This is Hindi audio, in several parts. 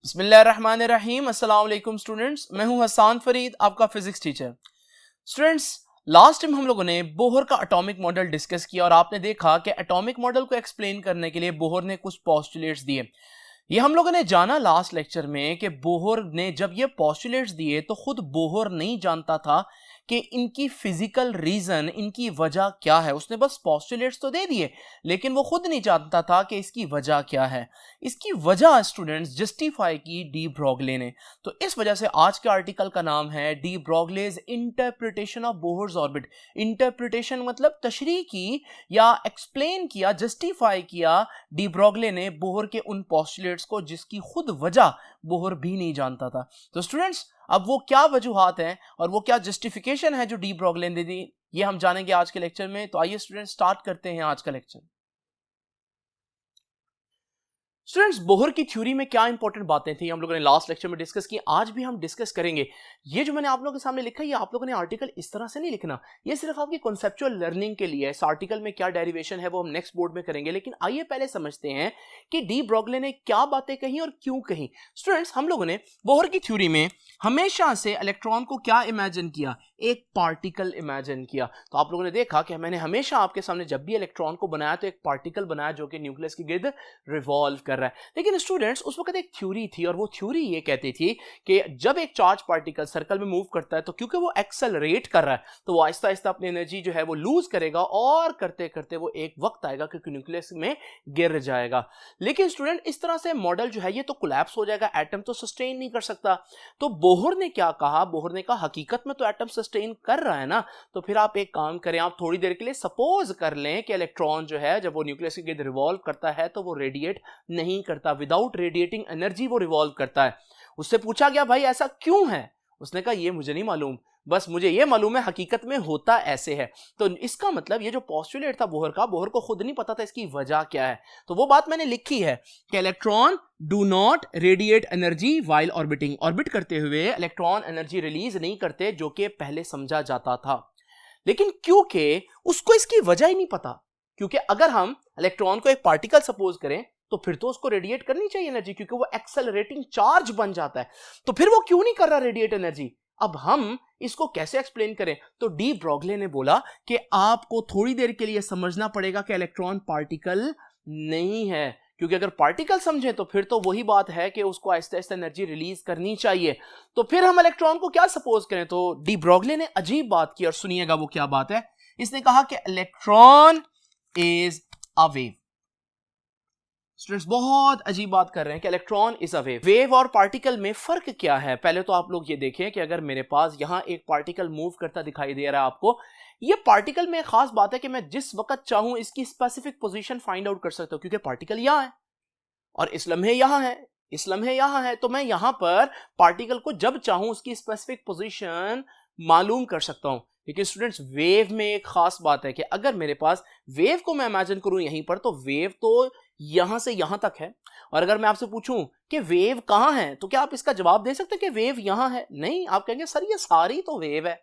बिस्मिल्लाहिर्रहमानिर्रहीम। अस्सलाम वालेकुम स्टूडेंट्स, मैं हूं हसन फरीद, आपका physics teacher. Students, last time हम लोगों ने बोहर का एटॉमिक मॉडल डिस्कस किया और आपने देखा कि एटॉमिक मॉडल को एक्सप्लेन करने के लिए बोहर ने कुछ पोस्टुलेट्स दिए। ये हम लोगों ने जाना लास्ट लेक्चर में कि बोहर ने जब ये पोस्टुलेट्स दिए तो खुद बोहर नहीं जानता था कि इनकी फिजिकल रीजन, इनकी वजह क्या है। उसने बस पोस्टुलेट्स तो दे दिए लेकिन वो खुद नहीं जानता था कि इसकी वजह क्या है। इसकी वजह स्टूडेंट्स जस्टिफाई की डी ब्रोगले ने। तो इस वजह से आज के आर्टिकल का नाम है de Broglie's interpretation of Bohr's orbit. Interpretation मतलब तशरीह की या एक्सप्लेन किया, जस्टिफाई किया डी ब्रोगले ने बोहर के उन पोस्टुलेट्स को जिसकी खुद वजह बोहर भी नहीं जानता था। तो स्टूडेंट्स, अब वो क्या वजूहात हैं और वो क्या जस्टिफिकेशन है जो डी ब्रोगले ने दी, ये हम जानेंगे आज के लेक्चर में। तो आइए स्टूडेंट्स स्टार्ट करते हैं आज का लेक्चर। स्टूडेंट्स, बोहर की थ्योरी में क्या इंपॉर्टेंट बातें थी हम लोगों ने लास्ट लेक्चर में डिस्कस की, आज भी हम डिस्कस करेंगे। ये जो मैंने आप लोगों के सामने लिखा है, ये आप लोगों ने आर्टिकल इस तरह से नहीं लिखना, ये सिर्फ आपकी कॉन्सेप्चुअल लर्निंग के लिए है। इस आर्टिकल में क्या डेरिवेशन है वो हम नेक्स्ट बोर्ड में करेंगे, लेकिन आइए पहले समझते हैं कि डी ब्रोगले ने क्या बातें कही और क्यों कही। स्टूडेंट्स, हम लोगों ने बोहर की थ्योरी में हमेशा से इलेक्ट्रॉन को क्या इमेजिन किया, एक पार्टिकल इमेजिन किया। तो आप लोगों ने देखा कि मैंने हमेशा आपके सामने जब भी इलेक्ट्रॉन को बनाया तो एक पार्टिकल बनाया जो कि न्यूक्लियस के गिर्द रिवॉल्व कर रहा है। लेकिन स्टूडेंट्स, उस वक्त एक थ्योरी थी और वो थ्योरी ये कहती थी कि जब एक चार्ज पार्टिकल सर्कल में मूव करता है तो क्योंकि वो एक्सेलरेट कर रहा है तो वो आहिस्ता आहिस्ता अपनी एनर्जी जो है वो लूज करेगा और करते करते वो एक वक्त आएगा क्योंकि न्यूक्लियस में गिर जाएगा। लेकिन स्टूडेंट, इस तरह से मॉडल जो है ये तो कोलैप्स हो जाएगा, एटम तो सस्टेन नहीं कर सकता। तो बोहर ने क्या कहा, बोहर ने कहा हकीकत में तो एटम सस्टेन कर रहा है ना, तो फिर आप एक काम करें, आप थोड़ी देर के लिए सपोज कर लें कि इलेक्ट्रॉन जो है जब वो न्यूक्लियस के गिर्द रिवॉल्व करता है तो वो रेडिएट नहीं करता, विदाउट रेडिएटिंग एनर्जी वो रिवॉल्व करता है। उससे पूछा गया भाई ऐसा क्यों है, उसने कहा ये मुझे नहीं मालूम, बस मुझे ये मालूम है हकीकत में होता ऐसे है। तो इसका मतलब ये जो पोस्टुलेट था बोहर का, बोहर को खुद नहीं पता था इसकी वजह क्या है। तो वो बात मैंने लिखी है कि electron do not radiate energy while orbiting, orbit करते हुए इलेक्ट्रॉन एनर्जी रिलीज नहीं करते, जो कि पहले समझा जाता था। लेकिन क्योंकि उसको इसकी वजह ही नहीं पता, क्योंकि अगर हम इलेक्ट्रॉन को एक पार्टिकल सपोज करें तो फिर तो उसको रेडिएट करनी चाहिए एनर्जी, क्योंकि वो एक्सेलरेटिंग चार्ज बन जाता है। तो फिर वो क्यों नहीं कर रहा रेडिएट एनर्जी? अब हम इसको कैसे एक्सप्लेन करें? तो डी ब्रोगले ने बोला कि आपको थोड़ी देर के लिए समझना पड़ेगा कि इलेक्ट्रॉन पार्टिकल नहीं है, क्योंकि अगर पार्टिकल समझे तो फिर तो वही बात है कि उसको आहिस्ता आहिस्ता एनर्जी रिलीज करनी चाहिए। तो फिर हम इलेक्ट्रॉन को क्या सपोज करें? तो डी ब्रोगले ने अजीब बात की और सुनिएगा वो क्या बात है। इसने कहा कि electron is a wave. Students, बहुत अजीब बात कर रहे हैं कि electron is a wave. Wave और पार्टिकल में फर्क क्या है? पहले तो आप लोग ये देखें कि अगर मेरे पास यहां एक पार्टिकल मूव करता दिखाई दे रहा है आपको, ये पार्टिकल में खास बात है कि मैं जिस वक्त चाहूं इसकी स्पेसिफिक पोजीशन फाइंड आउट कर सकता हूं, क्योंकि पार्टिकल यहां है और इस लम्हे यहां है, इस लम्हे यहां है, तो मैं यहां पर पार्टिकल को जब चाहूं उसकी स्पेसिफिक पोजीशन मालूम कर सकता हूं। लेकिन स्टूडेंट्स, वेव में एक खास बात है कि अगर मेरे पास वेव को मैं इमेजिन करूं यहीं पर, तो वेव तो यहां से यहां तक है, और अगर मैं आपसे पूछूं कि वेव कहां है तो क्या आप इसका जवाब दे सकते हैं कि वेव यहां है? नहीं, आप कहेंगे सर ये सारी तो वेव है।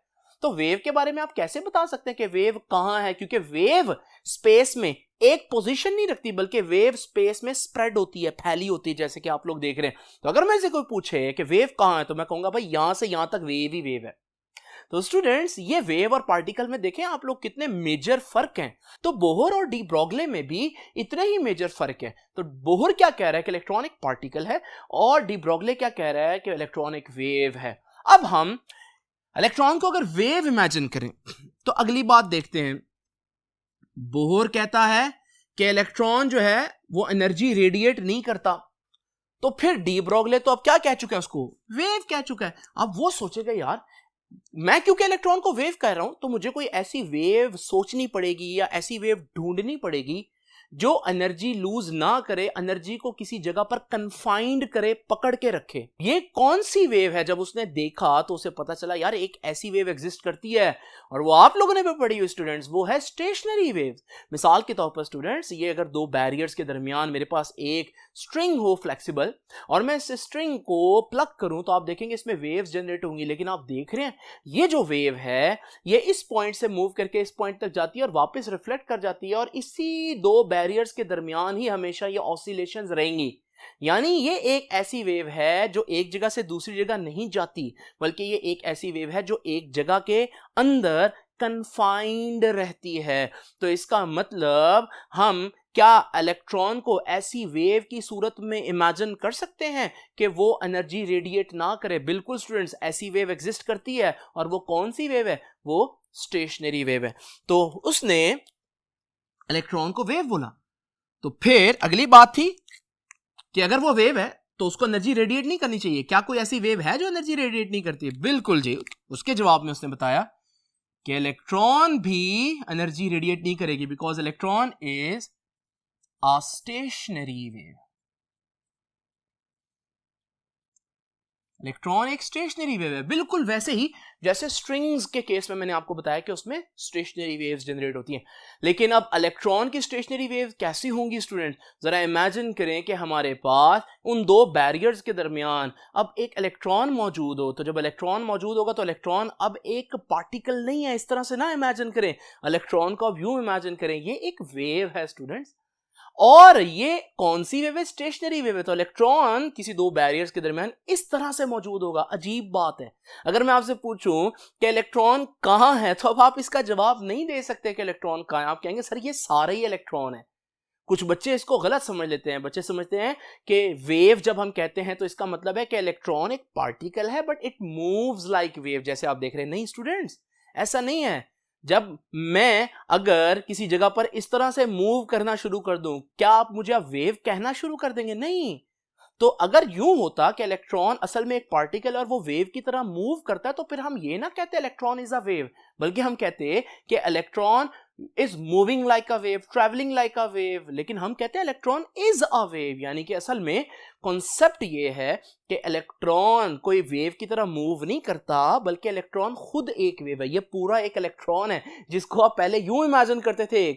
तो वेव के बारे में आप कैसे बता सकते हैं कि वेव कहां है? क्योंकि वेव स्पेस में एक पोजीशन नहीं रखती, बल्कि वेव स्पेस में स्प्रेड होती है, फैली होती है, जैसे कि आप लोग देख रहे हैं। तो अगर मैं से कोई पूछे कि वेव कहां है तो मैं कहूंगा भाई यहां से यहां तक वेव ही वेव है। तो स्टूडेंट्स, ये वेव और पार्टिकल में देखें आप लोग कितने मेजर फर्क हैं। तो बोहर और डी ब्रोगले में भी इतने ही मेजर फर्क है। तो बोहर क्या कह रहा है कि इलेक्ट्रॉन एक पार्टिकल है और डी ब्रोगले क्या कह रहा है कि इलेक्ट्रॉन एक वेव है। अब हम इलेक्ट्रॉन को अगर वेव इमेजिन करें तो अगली बात देखते हैं। बोहर कहता है कि इलेक्ट्रॉन जो है वो एनर्जी रेडिएट नहीं करता, तो फिर डी ब्रोगले तो अब क्या कह चुका है? उसको वेव कह चुका है। अब वो सोचेगा यार, मैं क्योंकि इलेक्ट्रॉन को वेव कह रहा हूं तो मुझे कोई ऐसी वेव सोचनी पड़ेगी या ऐसी वेव ढूंढनी पड़ेगी जो एनर्जी लूज ना करे, एनर्जी को किसी जगह पर कन्फाइंड करे, पकड़ के रखे। ये कौन सी वेव है? जब उसने देखा तो उसे पता चला यार एक ऐसी वेव एग्जिस्ट करती है, और वो आप लोगों ने भी पढ़ी हुई स्टूडेंट्स, वो है स्टेशनरी वेव। मिसाल के तौर पर स्टूडेंट्स, ये अगर दो बैरियर्स के दरमियान मेरे पास एक स्ट्रिंग हो फ्लेक्सिबल, और मैं इस स्ट्रिंग को प्लग करूं तो आप देखेंगे इसमें वेव्स जनरेट होंगी। लेकिन आप देख रहे हैं ये जो वेव है ये इस पॉइंट से मूव करके इस पॉइंट तक जाती है और वापस रिफ्लेक्ट कर जाती है, और इसी दो बैरियर्स के दरमियान ही हमेशा ये ऑसिलेशंस रहेंगी। यानी ये एक ऐसी वेव है जो एक जगह से दूसरी जगह नहीं जाती, बल्कि ये एक ऐसी वेव है जो एक जगह के अंदर कन्फाइंड रहती है। तो इसका मतलब हम क्या इलेक्ट्रॉन को ऐसी वेव की सूरत में इमेजिन कर सकते हैं कि वो एनर्जी रेडिएट ना करे? बिल्कुल स्टूडेंट्स, ऐसी वेव एग्जिस्ट करती है। और वो कौन सी वेव है? वो स्टेशनरी वेव है। तो उसने इलेक्ट्रॉन को वेव बोला। तो फिर अगली बात थी कि अगर वो वेव है तो उसको एनर्जी रेडिएट नहीं करनी चाहिए। क्या कोई ऐसी वेव है जो एनर्जी रेडिएट नहीं करती? बिल्कुल जी। उसके जवाब में उसने बताया कि इलेक्ट्रॉन भी एनर्जी रेडिएट नहीं करेगी, because electron is a stationary wave. Electron एक स्टेशनरी वेव है, बिल्कुल वैसे ही जैसे स्ट्रिंग्स के केस में मैंने आपको बताया कि उसमें स्टेशनरी वेव्स जनरेट होती हैं। लेकिन अब इलेक्ट्रॉन की स्टेशनरी वेव कैसी होंगी स्टूडेंट? जरा इमेजिन करें कि हमारे पास उन दो बैरियर्स के दरमियान अब एक इलेक्ट्रॉन मौजूद हो। तो जब इलेक्ट्रॉन मौजूद होगा तो इलेक्ट्रॉन अब एक पार्टिकल नहीं है। इस तरह से ना इमेजिन करें, इलेक्ट्रॉन को अब यूं इमेजिन करें, ये एक वेव है स्टूडेंट्स। और ये कौन सी वेव है? स्टेशनरी वेव है। तो इलेक्ट्रॉन किसी दो बैरियर्स के दरमियान इस तरह से मौजूद होगा। अजीब बात है। अगर मैं आपसे पूछूं कि इलेक्ट्रॉन कहां है, तो अब आप इसका जवाब नहीं दे सकते कि इलेक्ट्रॉन कहां है। आप कहेंगे सर ये सारे ही इलेक्ट्रॉन है। कुछ बच्चे इसको गलत समझ लेते हैं। बच्चे समझते हैं कि वेव जब हम कहते हैं तो इसका मतलब है कि इलेक्ट्रॉन एक पार्टिकल है but it moves like wave, जैसे आप देख रहे हैं। नहीं स्टूडेंट्स, ऐसा नहीं है। जब मैं अगर किसी जगह पर इस तरह से मूव करना शुरू कर दूं, क्या आप मुझे अब वेव कहना शुरू कर देंगे? नहीं। तो अगर यूं होता कि इलेक्ट्रॉन असल में एक पार्टिकल और वो वेव की तरह मूव करता है, तो फिर हम ये ना कहते इलेक्ट्रॉन इज अ वेव, बल्कि हम कहते कि electron is moving like a wave, travelling like a wave. लेकिन हम कहते हैं इलेक्ट्रॉन इज अ वेव, यानी कि असल में कॉन्सेप्ट ये है कि इलेक्ट्रॉन कोई वेव की तरह मूव नहीं करता, बल्कि इलेक्ट्रॉन खुद एक वेव है। ये पूरा एक इलेक्ट्रॉन है जिसको आप पहले यूं इमेजिन करते थे,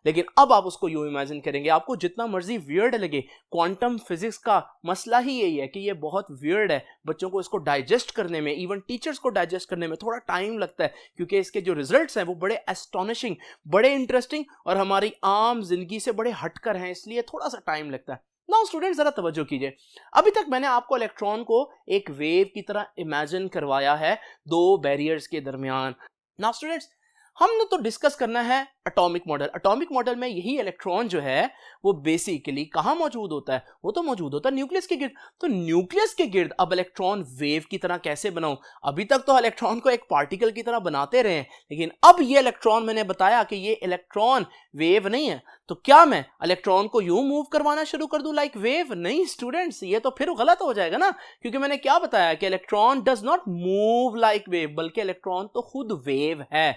लेकिन अब आप उसको यूं इमेजिन करेंगे। आपको जितना मर्जी वियर्ड लगे, क्वांटम फिजिक्स का मसला ही यही है कि ये बहुत वियर्ड है। बच्चों को इसको डाइजेस्ट करने में, इवन टीचर्स को डाइजेस्ट करने में थोड़ा टाइम लगता है, क्योंकि इसके जो रिजल्ट्स हैं वो बड़े एस्टोनिशिंग, बड़े इंटरेस्टिंग और हमारी आम जिंदगी से बड़े हटकर हैं, इसलिए थोड़ा सा टाइम लगता है। नाउ स्टूडेंट जरा तवज्जो कीजिए। अभी तक मैंने आपको इलेक्ट्रॉन को एक वेव की तरह इमेजिन करवाया है दो बैरियर्स के दरमियान। नाउ स्टूडेंट्स, हमने तो डिस्कस करना है एटॉमिक मॉडल। एटॉमिक मॉडल में यही इलेक्ट्रॉन जो है वो बेसिकली कहां मौजूद होता है? वो तो मौजूद होता है न्यूक्लियस के गिर्द। तो न्यूक्लियस के गिर्द अब इलेक्ट्रॉन वेव की तरह कैसे बनाऊं? अभी तक तो इलेक्ट्रॉन को एक पार्टिकल की तरह बनाते रहे, लेकिन अब ये इलेक्ट्रॉन, मैंने बताया कि ये इलेक्ट्रॉन वेव नहीं है। तो क्या मैं इलेक्ट्रॉन को यूं मूव करवाना शुरू कर दूं लाइक वेव? नहीं स्टूडेंट्स, ये तो फिर गलत हो जाएगा ना, क्योंकि मैंने क्या बताया कि electron does not move like wave, बल्कि इलेक्ट्रॉन तो खुद वेव है।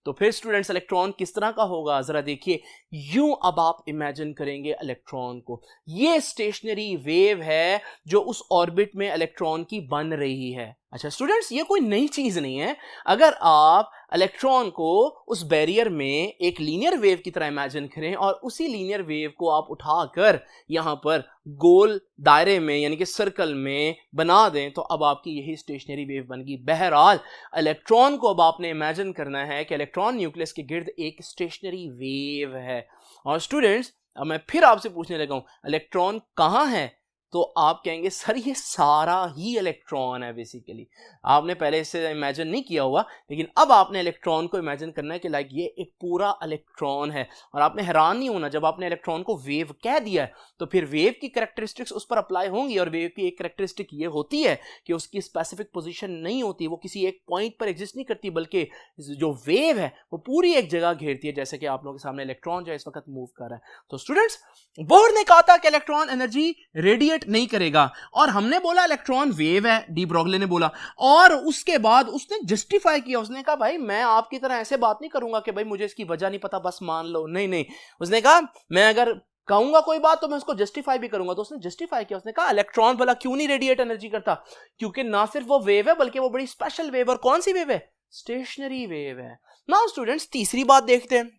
तो फिर स्टूडेंट्स इलेक्ट्रॉन किस तरह का होगा? जरा देखिए, यूं अब आप इमेजिन करेंगे इलेक्ट्रॉन को, ये स्टेशनरी वेव है जो उस ऑर्बिट में इलेक्ट्रॉन की बन रही है। अच्छा स्टूडेंट्स, ये कोई नई चीज नहीं है। अगर आप इलेक्ट्रॉन को उस बैरियर में एक लीनियर वेव की तरह इमेजिन करें और उसी लीनियर वेव को आप उठाकर यहां पर गोल दायरे में यानी कि सर्कल में बना दें, तो अब आपकी यही स्टेशनरी वेव बन गई। बहरहाल इलेक्ट्रॉन को अब आपने इमेजिन करना है कि इलेक्ट्रॉन न्यूक्लियस के गिर्द एक स्टेशनरी वेव है। और स्टूडेंट्स, अब मैं फिर आपसे पूछने लगा हूं इलेक्ट्रॉन कहां है, तो आप कहेंगे सर ये सारा ही इलेक्ट्रॉन है। बेसिकली आपने पहले इससे इमेजिन नहीं किया हुआ, लेकिन अब आपने इलेक्ट्रॉन को इमेजिन करना है कि लाइक ये एक पूरा इलेक्ट्रॉन है। और आपने हैरान नहीं होना, जब आपने इलेक्ट्रॉन को वेव कह दिया है तो फिर वेव की कैरेक्टरिस्टिक्स उस पर अप्लाई होंगी। और वेव की एक कैरेक्टरिस्टिक ये होती है कि उसकी स्पेसिफिक पोजीशन नहीं होती, वो किसी एक पॉइंट पर एग्जिस्ट नहीं करती, बल्कि जो वेव है वो पूरी एक जगह घेरती है, जैसे कि आप लोगों के सामने इलेक्ट्रॉन जो इस वक्त मूव कर रहा है। तो स्टूडेंट्स, बोहर ने कहा था कि इलेक्ट्रॉन एनर्जी रेडिएट नहीं करेगा, और हमने बोला इलेक्ट्रॉन वेव है, डी ब्रोगली ने बोला। और उसके बाद उसने जस्टिफाई किया, उसने कहा भाई मैं आपकी तरह ऐसे बात नहीं करूंगा कि भाई मुझे इसकी वजह नहीं पता बस मान लो। नहीं नहीं, उसने कहा मैं अगर कहूंगा कोई बात तो मैं उसको जस्टिफाई भी करूंगा। तो उसने जस्टिफाई किया, उसने कहा इलेक्ट्रॉन भला क्यों नहीं रेडिएट एनर्जी करता? क्योंकि ना सिर्फ वो वेव है बल्कि वो बड़ी स्पेशल वेव। और कौन सी वेव है? स्टेशनरी वेव है। नाउ स्टूडेंट्स, तीसरी बात देखते हैं।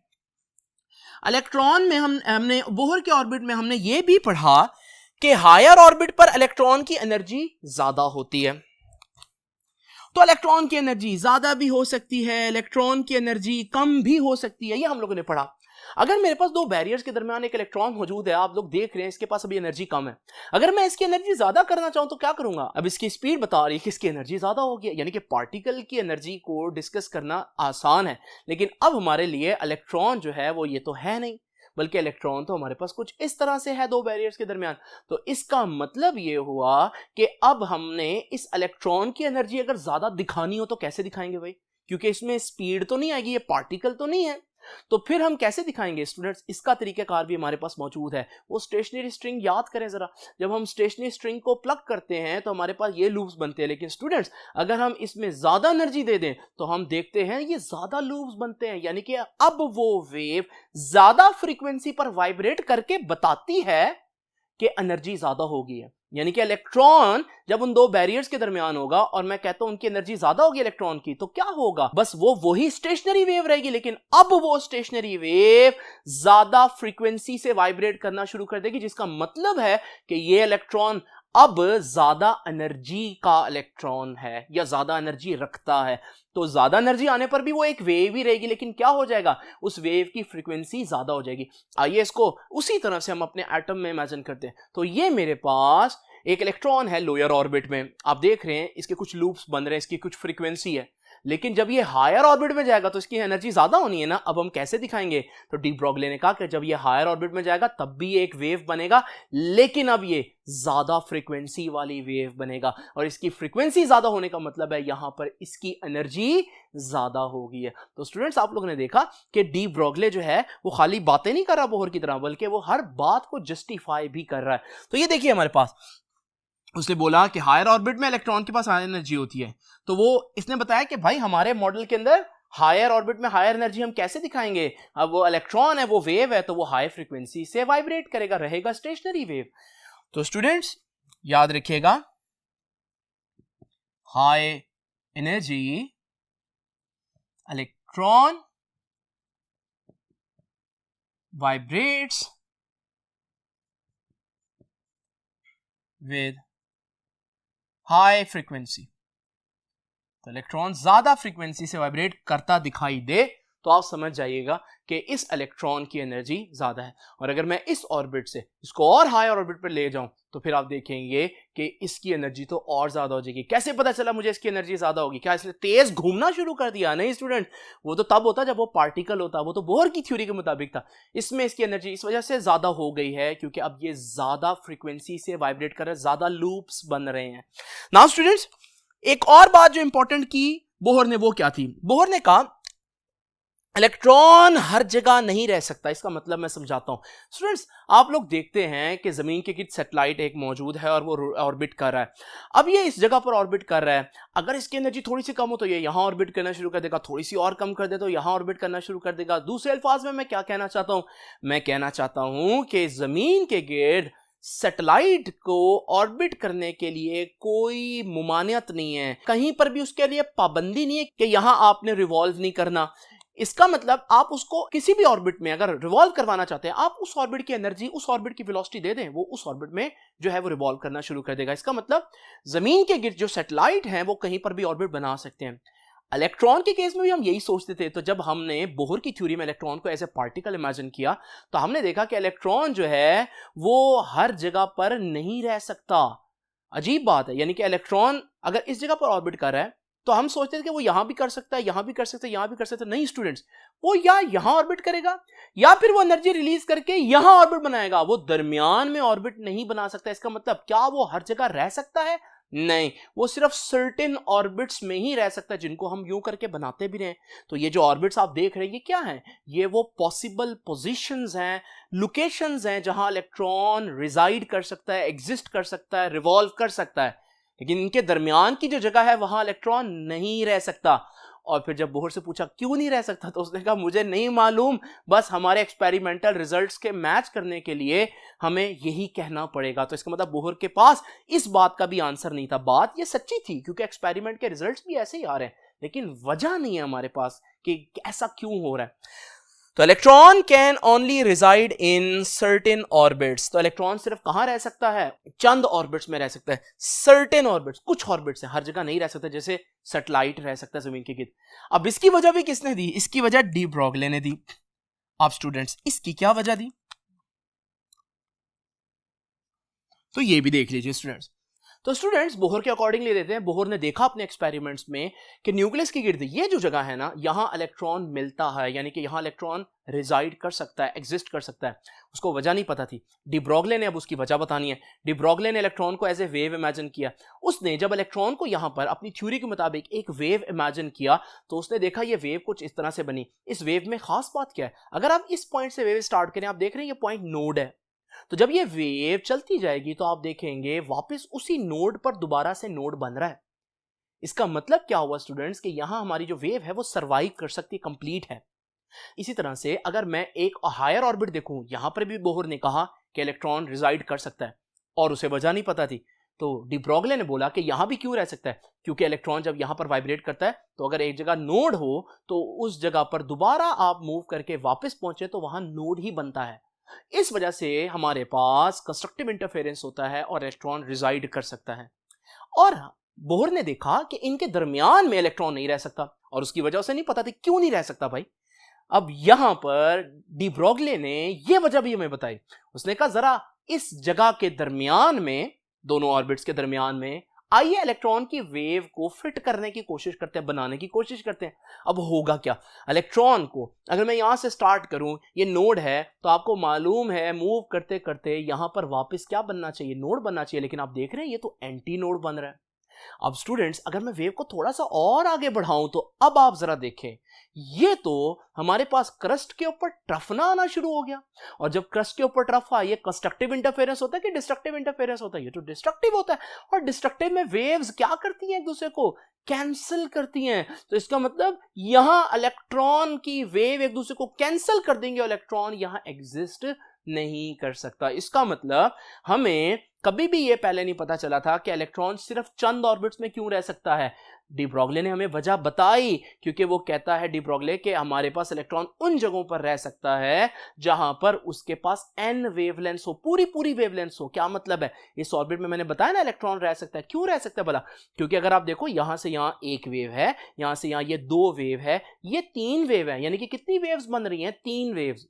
इलेक्ट्रॉन में हमने बोहर के ऑर्बिट में हमने ये भी पढ़ा कि हायर ऑर्बिट पर इलेक्ट्रॉन की एनर्जी ज्यादा होती है। तो इलेक्ट्रॉन की एनर्जी ज्यादा भी हो सकती है, इलेक्ट्रॉन की एनर्जी कम भी हो सकती है, ये हम लोगों ने पढ़ा। अगर मेरे पास दो बैरियर्स के दरमियान एक इलेक्ट्रॉन मौजूद है, आप लोग देख रहे हैं इसके पास अभी एनर्जी कम है, अगर मैं इसकी एनर्जी ज्यादा करना चाहूं तो क्या करूंगा? अब इसकी स्पीड बता रही है कि इसकी एनर्जी ज्यादा होगी, यानी कि पार्टिकल की एनर्जी को डिस्कस करना आसान है, लेकिन अब हमारे लिए इलेक्ट्रॉन जो है वो ये तो है नहीं, बल्कि इलेक्ट्रॉन तो हमारे पास कुछ इस तरह से है दो बैरियर्स के दरमियान। तो इसका मतलब ये हुआ कि अब हमने इस इलेक्ट्रॉन की एनर्जी अगर ज्यादा दिखानी हो तो कैसे दिखाएंगे भाई? क्योंकि इसमें स्पीड तो नहीं आएगी, ये पार्टिकल तो नहीं है, तो फिर हम कैसे दिखाएंगे स्टूडेंट्स? इसका तरीकाकार भी हमारे पास मौजूद है। वो स्टेशनरी स्ट्रिंग याद करें जरा, जब हम स्टेशनरी स्ट्रिंग को प्लग करते हैं तो हमारे पास ये लूप्स बनते हैं, लेकिन स्टूडेंट्स अगर हम इसमें ज्यादा एनर्जी दे दें तो हम देखते हैं ये ज्यादा लूप्स बनते हैं, यानी कि अब वो वेव ज्यादा फ्रीक्वेंसी पर वाइब्रेट करके बताती है कि एनर्जी ज्यादा होगी है। यानी कि इलेक्ट्रॉन जब उन दो बैरियर्स के दरमियान होगा और मैं कहता हूं उनकी एनर्जी ज्यादा होगी इलेक्ट्रॉन की, तो क्या होगा? बस वो वही स्टेशनरी वेव रहेगी, लेकिन अब वो स्टेशनरी वेव ज्यादा फ्रीक्वेंसी से वाइब्रेट करना शुरू कर देगी, जिसका मतलब है कि ये इलेक्ट्रॉन अब ज्यादा एनर्जी का इलेक्ट्रॉन है या ज्यादा एनर्जी रखता है। तो ज्यादा एनर्जी आने पर भी वो एक वेव ही रहेगी, लेकिन क्या हो जाएगा? उस वेव की फ्रीक्वेंसी ज्यादा हो जाएगी। आइए इसको उसी तरह से हम अपने एटम में इमेजिन करते हैं। तो ये मेरे पास एक इलेक्ट्रॉन है लोअर ऑर्बिट में, आप देख रहे हैं इसके कुछ लूप्स बन रहे हैं, इसकी कुछ फ्रीक्वेंसी है, लेकिन जब ये हायर ऑर्बिट में जाएगा तो इसकी एनर्जी ज्यादा होनी है ना। अब हम कैसे दिखाएंगे? तो डी ब्रॉगली ने कहा कि जब ये हायर ऑर्बिट में जाएगा तब भी एक वेव बनेगा, लेकिन अब ये ज्यादा फ्रीक्वेंसी वाली वेव बनेगा, और इसकी फ्रीक्वेंसी ज्यादा होने का मतलब है यहां पर इसकी एनर्जी ज्यादा होगी है। तो स्टूडेंट्स आप लोगों ने देखा कि डी ब्रॉगले जो है वो खाली बातें नहीं कर रहा बोहर की तरह, बल्कि वो हर बात को जस्टिफाई भी कर रहा है। तो ये देखिए हमारे पास उसने बोला कि हायर ऑर्बिट में इलेक्ट्रॉन के पास हायर एनर्जी होती है, तो वो इसने बताया कि भाई हमारे मॉडल के अंदर हायर ऑर्बिट में हायर एनर्जी हम कैसे दिखाएंगे? अब वो इलेक्ट्रॉन है, वो वेव है, तो वो हाई फ्रीक्वेंसी से वाइब्रेट करेगा, रहेगा स्टेशनरी वेव। तो स्टूडेंट्स याद रखिएगा, high energy electron vibrates with high frequency. तो इलेक्ट्रॉन ज्यादा फ्रीक्वेंसी से वाइब्रेट करता दिखाई दे तो आप समझ जाइएगा कि इस इलेक्ट्रॉन की एनर्जी ज्यादा है। और अगर मैं इस ऑर्बिट से इसको और हाई ऑर्बिट पर ले जाऊं तो फिर आप देखेंगे कि इसकी एनर्जी तो और ज्यादा हो जाएगी। कैसे पता चला मुझे इसकी एनर्जी ज्यादा होगी? क्या इसने तेज घूमना शुरू कर दिया? नहीं स्टूडेंट, वो तो तब होता जब वो पार्टिकल होता, वो तो बोहर की थ्योरी के मुताबिक था। इसमें इसकी एनर्जी इस वजह से ज्यादा हो गई है क्योंकि अब ये ज्यादा फ्रीक्वेंसी से वाइब्रेट कर रहे हैं, ज्यादा लूप्स बन रहे हैं। नाउ स्टूडेंट्स एक और बात जो इंपॉर्टेंट की बोहर ने, वो क्या थी? बोहर ने कहा इलेक्ट्रॉन हर जगह नहीं रह सकता। इसका मतलब मैं समझाता हूं। स्टूडेंट्स आप लोग देखते हैं कि जमीन के गिर्द सैटेलाइट एक मौजूद है और वो ऑर्बिट कर रहा है। अब ये इस जगह पर ऑर्बिट कर रहा है, अगर इसकी एनर्जी थोड़ी सी कम हो तो ये यहां ऑर्बिट करना शुरू कर देगा, थोड़ी सी और कम कर दे तो यहां ऑर्बिट करना शुरू कर देगा। दूसरे अल्फाज में मैं क्या कहना चाहता हूं? मैं कहना चाहता हूं कि जमीन के गिर्द सैटेलाइट को ऑर्बिट करने के लिए कोई मुमानियत नहीं है, कहीं पर भी उसके लिए पाबंदी नहीं है कि यहां आपने रिवॉल्व नहीं करना। इसका मतलब आप उसको किसी भी ऑर्बिट में अगर रिवॉल्व करवाना चाहते हैं, आप उस ऑर्बिट की एनर्जी, उस ऑर्बिट की वेलोसिटी दे दें, वो उस ऑर्बिट में जो है वो रिवॉल्व करना शुरू कर देगा। इसका मतलब जमीन के गिर्द जो सैटेलाइट हैं वो कहीं पर भी ऑर्बिट बना सकते हैं। इलेक्ट्रॉन के केस में भी हम यही सोचते थे। तो जब हमने बोहर की थ्योरी में इलेक्ट्रॉन को एज ए पार्टिकल इमेजिन किया तो हमने देखा कि इलेक्ट्रॉन जो है वो हर जगह पर नहीं रह सकता। अजीब बात है, यानी कि इलेक्ट्रॉन अगर इस जगह पर ऑर्बिट कर रहा है तो हम सोचते थे कि वो यहां भी कर सकता है, यहां भी कर सकता है, यहां भी कर सकता है। नहीं स्टूडेंट्स, वो या यहां ऑर्बिट करेगा या फिर वो एनर्जी रिलीज करके यहां ऑर्बिट बनाएगा, वो दरमियान में ऑर्बिट नहीं बना सकता। इसका मतलब क्या वो हर जगह रह सकता है? नहीं, वो सिर्फ सर्टेन ऑर्बिट्स में ही रह सकता है जिनको हम यूं करके बनाते भी रहे। तो ये जो ऑर्बिट्स आप देख रहे हैं ये क्या है? ये वो पॉसिबल पोजीशंस हैं, लोकेशंस हैं जहां इलेक्ट्रॉन रिजाइड कर सकता है, एग्जिस्ट कर सकता है, रिवॉल्व कर सकता है, लेकिन इनके दरमियान की जो जगह है वहां इलेक्ट्रॉन नहीं रह सकता। और फिर जब बोहर से पूछा क्यों नहीं रह सकता तो उसने कहा मुझे नहीं मालूम, बस हमारे एक्सपेरिमेंटल रिजल्ट्स के मैच करने के लिए हमें यही कहना पड़ेगा। तो इसका मतलब बोहर के पास इस बात का भी आंसर नहीं था। बात ये सच्ची थी क्योंकि एक्सपेरिमेंट के रिजल्ट्स भी ऐसे ही आ रहे हैं, लेकिन वजह नहीं है हमारे पास कि ऐसा क्यों हो रहा है। तो electron can only reside in certain orbits. तो इलेक्ट्रॉन सिर्फ कहां रह सकता है? चंद ऑर्बिट्स में रह सकता है, सर्टेन ऑर्बिट्स, कुछ ऑर्बिट्स है, हर जगह नहीं रह सकता। जैसे सैटेलाइट रह सकता है जमीन के गिर्द। अब इसकी वजह भी किसने दी? इसकी वजह डी ब्रॉगले ने दी। आप स्टूडेंट्स इसकी क्या वजह दी, तो ये भी देख लीजिए स्टूडेंट्स। तो स्टूडेंट्स बोहर के अकॉर्डिंग ले लेते हैं। बोहर ने देखा अपने एक्सपेरिमेंट्स में कि न्यूक्लियस के गिर्द ये जो जगह है ना, यहां इलेक्ट्रॉन मिलता है, यानी कि यहां इलेक्ट्रॉन रिजाइड कर सकता है, एग्जिस्ट कर सकता है। उसको वजह नहीं पता थी। डी ब्रॉगले ने अब उसकी वजह बतानी है। डी ब्रॉगले ने इलेक्ट्रॉन को एज ए वेव इमेजिन किया। उसने जब इलेक्ट्रॉन को यहां पर अपनी थ्योरी के मुताबिक एक वेव इमेजिन किया तो उसने देखा ये वेव कुछ इस तरह से बनी। इस वेव में खास बात क्या है, अगर आप इस पॉइंट से वेव स्टार्ट करें, आप देख रहे हैं ये पॉइंट नोड है, तो जब ये वेव चलती जाएगी तो आप देखेंगे वापस उसी नोड पर दोबारा से नोड बन रहा है। इसका मतलब क्या हुआ स्टूडेंट्स कि यहां हमारी जो वेव है वो सरवाइव कर सकती है, कंप्लीट है। इसी तरह से अगर मैं एक हायर ऑर्बिट देखूं, यहां पर भी बोहर ने कहा कि इलेक्ट्रॉन रिजाइड कर सकता है और उसे वजह नहीं पता थी, तो डी ब्रॉगले ने बोला कि यहां भी क्यों रह सकता है, क्योंकि इलेक्ट्रॉन जब यहां पर वाइब्रेट करता है तो अगर एक जगह नोड हो तो उस जगह पर दोबारा आप मूव करके वापस पहुंचे तो वहां नोड ही बनता है। इस वजह से हमारे पास कंस्ट्रक्टिव इंटरफेरेंस होता है और इलेक्ट्रॉन रिजाइड कर सकता है। और बोहर ने देखा कि इनके दरमियान में इलेक्ट्रॉन नहीं रह सकता, और उसकी वजह से नहीं पता थी क्यों नहीं रह सकता भाई। अब यहां पर डी ब्रॉगले ने यह वजह भी हमें बताई। उसने कहा जरा इस जगह के दरमियान में, दोनों ऑर्बिट्स के दरमियान में, आइए इलेक्ट्रॉन की वेव को फिट करने की कोशिश करते हैं, बनाने की कोशिश करते हैं। अब होगा क्या, इलेक्ट्रॉन को अगर मैं यहां से स्टार्ट करूं, ये नोड है, तो आपको मालूम है मूव करते करते यहां पर वापस क्या बनना चाहिए, नोड बनना चाहिए। लेकिन आप देख रहे हैं ये तो एंटी नोड बन रहा है। अब स्टूडेंट्स अगर मैं वेव को थोड़ा सा और आगे बढ़ाऊं तो अब आप जरा देखें, ये तो हमारे पास क्रस्ट के ऊपर ट्रफना आना शुरू हो गया। और जब क्रस्ट के ऊपर ट्रफ आए, ये कंस्ट्रक्टिव इंटरफेरेंस होता है कि डिस्ट्रक्टिव इंटरफेरेंस होता है? ये तो डिस्ट्रक्टिव होता है। और डिस्ट्रक्टिव में वेव्स क्या करती हैं, एक दूसरे को कैंसिल करती हैं। तो इसका मतलब यहां इलेक्ट्रॉन की वेव एक दूसरे को कैंसिल कर देंगे और इलेक्ट्रॉन यहां एग्जिस्ट नहीं कर सकता। इसका मतलब हमें कभी भी ये पहले नहीं पता चला था कि इलेक्ट्रॉन सिर्फ चंद ऑर्बिट्स में क्यों रह सकता है। डी ब्रॉगले ने हमें वजह बताई, क्योंकि वो कहता है डी ब्रॉगले कि हमारे पास इलेक्ट्रॉन उन जगहों पर रह सकता है जहां पर उसके पास n वेवलेंथ हो, पूरी पूरी वेवलेंथ हो। क्या मतलब है, इस ऑर्बिट में मैंने बताया ना इलेक्ट्रॉन रह सकता है। क्यों रह सकता है भला? क्योंकि अगर आप देखो यहां से यहां एक वेव है, यहां से यहां ये दो वेव है, ये तीन वेव है, यानी कि कितनी वेव्स बन रही हैं, तीन वेव्स।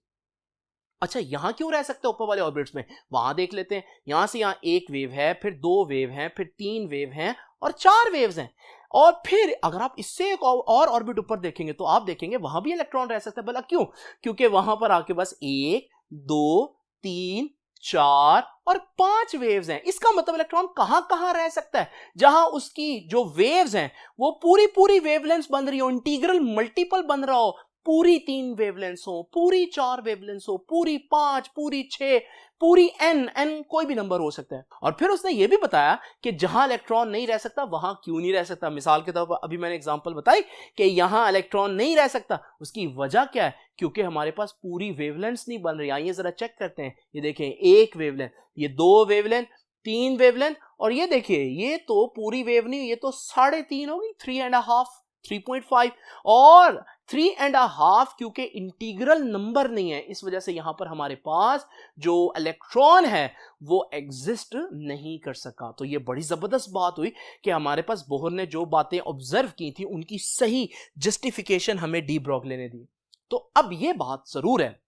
अच्छा यहां क्यों रह सकते हैं ऊपर वाले ऑर्बिट्स में, वहां देख लेते हैं। यहां से यहां एक वेव है, फिर दो वेव हैं, फिर तीन वेव हैं और चार वेव्स हैं। और फिर अगर आप इससे एक और ऑर्बिट ऊपर देखेंगे तो आप देखेंगे वहां भी इलेक्ट्रॉन रह सकता है। भला क्यों? क्योंकि वहां पर आपके पास एक, दो, तीन, चार और पांच वेव्स हैं। इसका मतलब इलेक्ट्रॉन कहां कहां रह सकता है, जहां उसकी जो वेव्स हैं वो पूरी पूरी वेवलेंथ बन रही हो, इंटीग्रल मल्टीपल बन रहा हो, पूरी तीन वेवलेंथ्स हो, पूरी चार वेवलेंथ्स हो, पूरी पांच, पूरी छह, पूरी एन कोई भी नंबर हो सकता है। और फिर उसने ये भी बताया कि जहां इलेक्ट्रॉन नहीं रह सकता वहां क्यों नहीं रह सकता। मिसाल के तौर पर अभी मैंने एग्जांपल बताई कि यहां इलेक्ट्रॉन नहीं रह सकता, उसकी वजह क्या है? क्योंकि हमारे पास पूरी वेवलेंथ्स नहीं बन रही। आइए जरा चेक करते हैं। ये देखें, एक वेवलेंथ, ये दो वेवलेंथ, तीन वेवलेंथ, और ये देखिए ये तो पूरी वेव नहीं, ये तो 3.5 हो गई, 3.5, 3.5 और 3.5, क्योंकि इंटीग्रल नंबर नहीं है, इस वजह से यहां पर हमारे पास जो इलेक्ट्रॉन है वो एग्जिस्ट नहीं कर सका। तो ये बड़ी जबरदस्त बात हुई कि हमारे पास बोहर ने जो बातें ऑब्जर्व की थी उनकी सही जस्टिफिकेशन हमें डी ब्रॉगले ने दी। तो अब ये बात जरूर है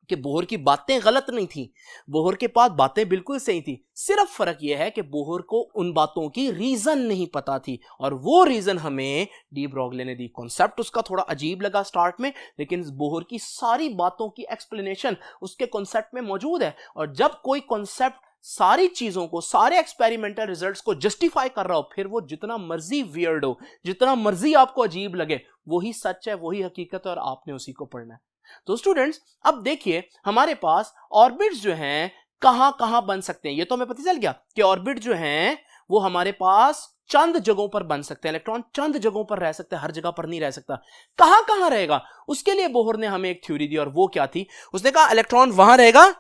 कि बोहर की बातें गलत नहीं थी, बोहर के पास बातें बिल्कुल सही थी। सिर्फ फर्क यह है कि बोहर को उन बातों की रीजन नहीं पता थी, और वो रीजन हमें डी ब्रॉगले ने दी। कॉन्सेप्ट उसका थोड़ा अजीब लगा स्टार्ट में, लेकिन बोहर की सारी बातों की एक्सप्लेनेशन उसके कॉन्सेप्ट में मौजूद है। और जब कोई कॉन्सेप्ट सारी चीजों को, सारे एक्सपेरिमेंटल रिजल्ट्स को जस्टिफाई कर रहा हो, फिर वो जितना मर्जी वियर्ड हो, जितना मर्जी आपको अजीब लगे, वही सच है, वही हकीकत है, और आपने उसी को पढ़ना है। तो स्टूडेंट्स अब देखिए हमारे पास ऑर्बिट्स जो हैं कहां कहां बन सकते हैं। ये तो हमें पता चल गया कि ऑर्बिट जो हैं वो हमारे पास चंद जगहों पर बन सकते हैं। इलेक्ट्रॉन चंद जगहों पर रह सकता है, हर जगह पर नहीं रह सकता। कहां कहां रहेगा, उसके लिए बोहर ने हमें एक थ्योरी दी, और वो क्या थी? उसने कहा इलेक्ट्रॉन वहां रहेगा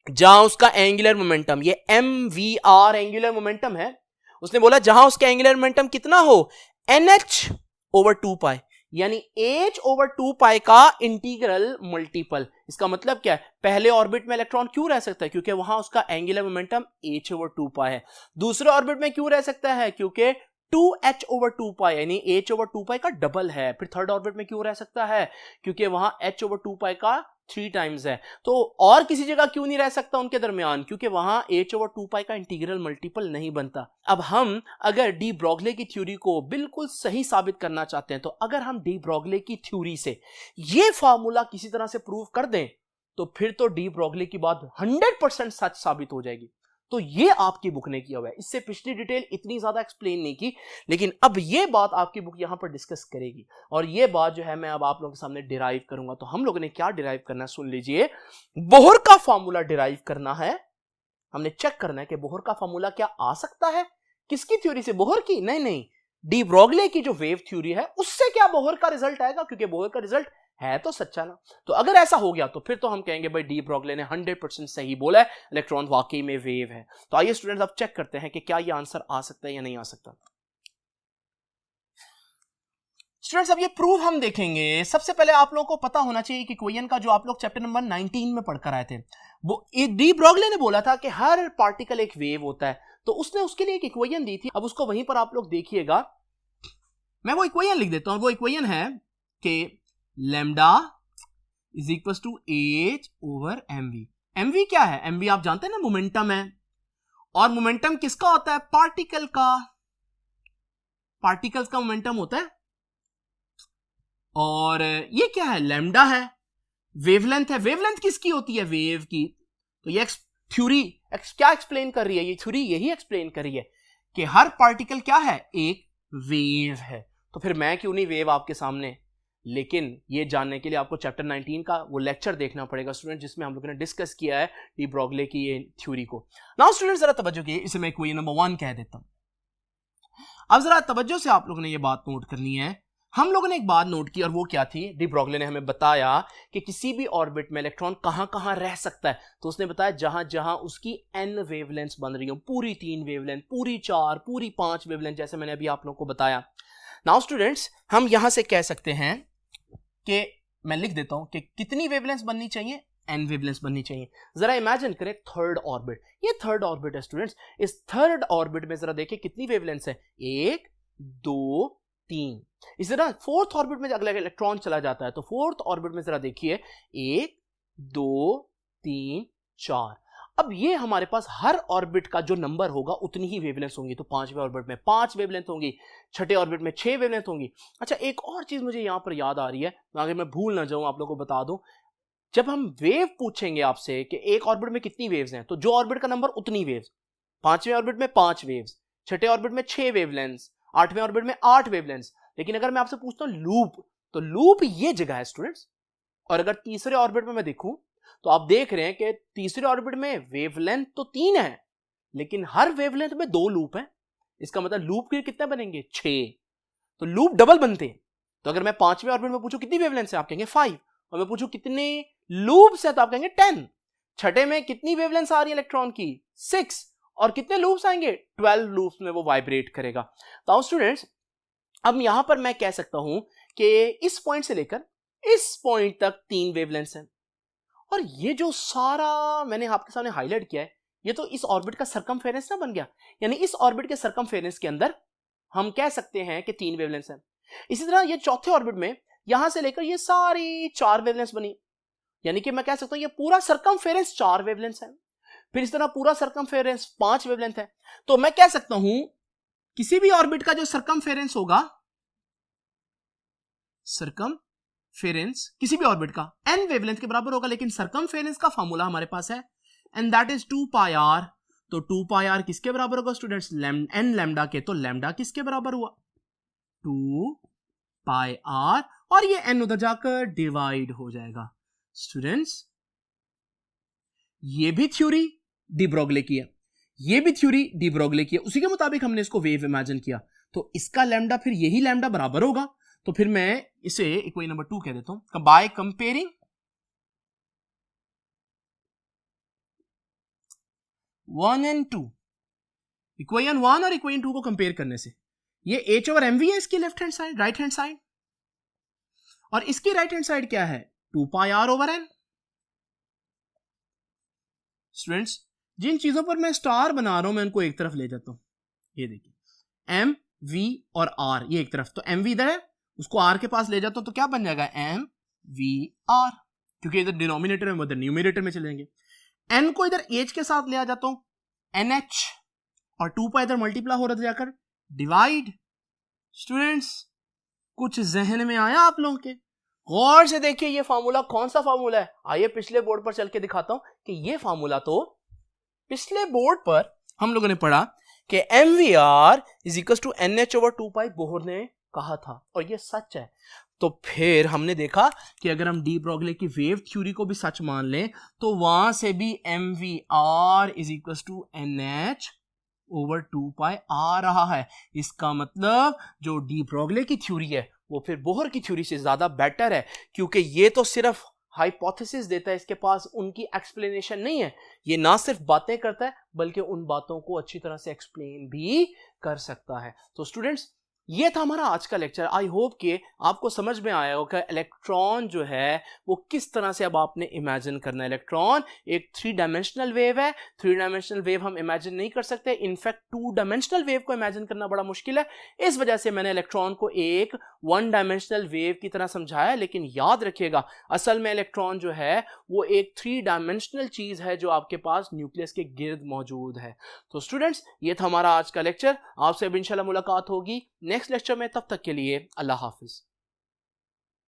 जहां उसका एंगुलर मोमेंटम, ये MVR एंगुलर मोमेंटम है, उसने बोला जहां उसका एंगुलर मोमेंटम कितना हो, NH/2π, यानी H/2π का इंटीग्रल मल्टीपल। इसका मतलब क्या है? पहले ऑर्बिट में इलेक्ट्रॉन क्यों रह सकता है? क्योंकि वहां उसका एंगुलर मोमेंटम H/2π है। दूसरे ऑर्बिट में क्यों रह सकता है? क्योंकि 2h/2 यानी h/2 का डबल है। फिर थर्ड ऑर्बिट में क्यों रह सकता है? क्योंकि वहां h/2 का 3 टाइम्स है। तो और किसी जगह क्यों नहीं रह सकता उनके दरमियान? क्योंकि वहां h/2 का इंटीग्रल मल्टीपल नहीं बनता। अब हम अगर डी ब्रोगली की थ्योरी को बिल्कुल सही साबित करना चाहते हैं, तो अगर हम डी ब्रोगली की थ्योरी से ये फार्मूला किसी तरह से प्रूव कर दें, तो फिर तो डी ब्रोगली की बात 100% सच साबित हो जाएगी। तो ये आपकी बुक ने किया हुआ है। इससे पिछली डिटेल इतनी ज्यादा एक्सप्लेन नहीं की, लेकिन अब ये बात आपकी बुक यहां पर डिस्कस करेगी, और ये बात जो है मैं अब आप लोगों के सामने डिराइव करूंगा। तो हम लोगों ने क्या डिराइव करना है, सुन लीजिए। बोहर का फार्मूला डिराइव करना है। हमने चेक करना है कि बोहर का फार्मूला क्या आ सकता है। किसकी थ्योरी से? बोहर की? नहीं, डी ब्रोगली की जो वेव थ्योरी है उससे क्या बोहर का रिजल्ट आएगा? क्योंकि बोहर का रिजल्ट है तो सच्चा ना। तो अगर ऐसा हो गया तो फिर तो हम कहेंगे भाई डी ब्रोगली ने 100% सही बोला है, इलेक्ट्रॉन वाकई में वेव है। तो आइए स्टूडेंट्स अब चेक करते हैं कि क्या ये आंसर आ सकता है या नहीं आ सकता। स्टूडेंट्स अब ये प्रूफ हम देखेंगे। सबसे पहले आप लोगों को पता होना चाहिए कि इक्वेशन का जो आप लोग चैप्टर नंबर 19 में पढ़कर आए थे, वो डी ब्रोगली ने बोला था कि हर पार्टिकल एक वेव होता है। तो उसने उसके लिए एक इक्वेशन दी थी। अब उसको वहीं पर आप लोग देखिएगा, मैं वो इक्वेशन लिख देता हूं। वो इक्वेशन है कि lambda is equal to h/mv। mv क्या है? mv आप जानते हैं ना, मोमेंटम है। और मोमेंटम किसका होता है? पार्टिकल का। पार्टिकल्स का मोमेंटम होता है। और ये क्या है? लैम्डा है। वेवलेंथ है। वेवलेंथ किसकी होती है? वेव की। तो ये थ्योरी क्या एक्सप्लेन कर रही है? ये थ्योरी यही एक्सप्लेन कर रही है कि हर पार्टिकल क्या है? एक वेव है। तो फिर मैं क्यों नहीं वेव आपके सामने? लेकिन ये जानने के लिए आपको चैप्टर 19 का वो लेक्चर देखना पड़ेगा स्टूडेंट, जिसमें हम लोगों ने डिस्कस किया है डी ब्रोगली की ये थ्योरी को। नाउ स्टूडेंट जरा तवज्जो कीजिए, इसे मैं इक्वेशन नंबर 1 कह देता हूं। अब जरा तवज्जो से आप लोगों ने ये बात नोट करनी है। हम लोगों ने एक बात नोट की, और वो क्या थी? डी ब्रोगली ने हमें बताया कि किसी भी ऑर्बिट में इलेक्ट्रॉन कहां कहां रह सकता है। तो उसने बताया जहां जहां उसकी n वेवलेंथ बन रही हो, पूरी 3 वेवलेंथ, पूरी 4, पूरी 5 वेवलेंथ, जैसे मैंने अभी आप लोगों को बताया। नाउ स्टूडेंट्स हम यहां से कह सकते हैं कि मैं लिख देता हूं कि कितनी वेवलेंथ बननी चाहिए? n वेवलेंथ बननी चाहिए। जरा इमेजिन करें थर्ड ऑर्बिट। ये थर्ड ऑर्बिट है स्टूडेंट्स। इस थर्ड ऑर्बिट में जरा देखिए कितनी वेवलेंथ है? 1 2 3। इसी तरह फोर्थ ऑर्बिट में अगला इलेक्ट्रॉन चला जाता है, तो फोर्थ ऑर्बिट में जरा देखिए 1 2 3 4। अब ये हमारे पास हर ऑर्बिट का जो नंबर होगा उतनी ही वेवलेंथ होंगी। तो 5वें ऑर्बिट में 5 वेवलेंथ होंगी, छठे ऑर्बिट में 6 वेवलेंथ होंगी। अच्छा, एक और चीज मुझे यहां पर याद आ रही है, अगर मैं भूल ना जाऊं आप लोगों को बता दूं। जब हम वेव पूछेंगे आपसे कि एक ऑर्बिट में कितनी वेव्स हैं, तो जो ऑर्बिट का नंबर उतनी वेव्स। 5वें ऑर्बिट में 5 वेव्स, छठे ऑर्बिट में 6 वेवलेंथ्स, 8वें ऑर्बिट में 8 वेवलेंथ्स। लेकिन अगर मैं आपसे पूछता हूं लूप, तो लूप ये जगह है स्टूडेंट्स। और अगर तीसरे ऑर्बिट में मैं देखूं, तो आप देख रहे हैं कि तीसरे ऑर्बिट में वेवलेंथ तो 3 है, लेकिन हर वेवलेंथ में 2 लूप है। इसका मतलब लूप के कितने बनेंगे? 6। तो लूप डबल बनते हैं। तो अगर मैं 5वें ऑर्बिट में पूछूं कितनी वेवलेंथ है, आप कहेंगे 5। और मैं पूछूं कितने लूप्स है, तो आप कहेंगे 10। छठे में कितनी वेवलेंथ आ रही है इलेक्ट्रॉन की? 6। और कितने लूप्स आएंगे? 12 लूप्स में वो वाइब्रेट करेगा। तो स्टूडेंट्स अब यहां पर मैं कह सकता हूं कि इस पॉइंट से लेकर इस पॉइंट तक 3 वेवलेंथ्स हैं। और ये जो सारा मैंने आपके सामने हाईलाइट किया है, ये तो इस ऑर्बिट का सरकमफेरेंस ना बन गया। यानी इस ऑर्बिट के सरकमफेरेंस के अंदर हम कह सकते हैं कि 3 वेवलेंथ्स हैं। इसी तरह ये चौथे ऑर्बिट में यहां से लेकर ये सारी 4 वेवलेंथ्स बनी। यानी कि मैं कह सकता हूं ये पूरा सरकमफेरेंस 4 वेवलेंथ्स है। फिर इस तरह पूरा सरकमफेरेंस 5 वेवलेंथ है। तो मैं कह सकता हूं किसी भी ऑर्बिट का जो सरकमफेरेंस होगा, सरकमफेरेंस किसी भी ऑर्बिट का n वेवलेंथ के बराबर होगा। लेकिन सरकमफेरेंस का फार्मूला हमारे पास है and that is 2 pi r। तो 2 पाई r किसके बराबर होगा स्टूडेंट्स? n लैम्डा के। तो लैम्डा किसके बराबर हुआ? 2 पाई r, और ये n उधर जाकर डिवाइड हो जाएगा। स्टूडेंट्स ये भी थ्योरी डी ब्रोगली की है, ये भी थ्योरी डी ब्रोगली की है। उसी के मुताबिक हमने इसको वेव इमेजिन किया। तो इसका लैम्डा फिर यही लैम्डा बराबर होगा। तो फिर मैं इसे इक्वेशन नंबर 2 कह देता हूं। बाय कंपेयरिंग 1 and 2, इक्वेशन 1 और इक्वेशन 2 को कंपेयर करने से ये h/mv है इसकी left hand side, right hand side, और इसकी राइट हैंड साइड क्या है? 2 पाई r/n। स्टूडेंट्स जिन चीजों पर मैं स्टार बना रहा हूं मैं उनको एक तरफ ले जाता हूं। ये देखिए m वी और आर, ये एक तरफ, तो एम वी इधर है, उसको आर के पास ले जाता हूं तो क्या बन जाएगा एम वी आर, क्योंकि इधर डिनोमिनेटर में उधर न्यूमिनेटर में चलेंगे। एन को इधर एच के साथ ले आ जाता हूं, एन एच, और 2 पाई इधर मल्टीप्लाई हो रहा था जाकर डिवाइड। स्टूडेंट्स कुछ जहन में आया आप लोगों के? गौर से देखिए ये फार्मूला कौन सा फार्मूला है, आइए पिछले बोर्ड पर चल के दिखाता हूं कि ये फार्मूला तो पिछले बोर्ड पर हम लोगों ने पढ़ा कि M V R is equal to N H over 2 pi Bohr ने कहा था, और ये सच है। तो फिर हमने देखा कि अगर हम डी ब्रोगली की वेव थ्योरी को भी सच मान लें तो वहां से भी M V R is equal to N H over 2 pi आ रहा है। इसका मतलब जो डी ब्रोगली की थ्योरी है वो फिर बोहर की थ्योरी से ज्यादा बेटर है, क्योंकि ये तो सिर्फ हाइपोथेसिस देता है, इसके पास उनकी एक्सप्लेनेशन नहीं है। ये ना सिर्फ बातें करता है बल्कि उन बातों को अच्छी तरह से एक्सप्लेन भी कर सकता है। तो स्टूडेंट्स ये था हमारा आज का लेक्चर। आई होप कि आपको समझ में आया होगा इलेक्ट्रॉन जो है वो किस तरह से अब आपने इमेजिन करना है। इलेक्ट्रॉन एक 3 डायमेंशनल वेव है। 3 डायमेंशनल वेव हम इमेजिन नहीं कर सकते, इनफैक्ट 2 डायमेंशनल वेव को इमेजिन करना बड़ा मुश्किल है। इस वजह से मैंने इलेक्ट्रॉन को एक 1 डायमेंशनल वेव की तरह समझाया, लेकिन याद रखिएगा असल में इलेक्ट्रॉन जो है वो एक 3 डायमेंशनल चीज है जो आपके पास न्यूक्लियस के गिर्द मौजूद है। तो स्टूडेंट्स ये था हमारा आज का लेक्चर। आपसे अब इंशाल्लाह मुलाकात होगी नेक्स्ट लेक्चर में। तब तक के लिए अल्लाह हाफिज।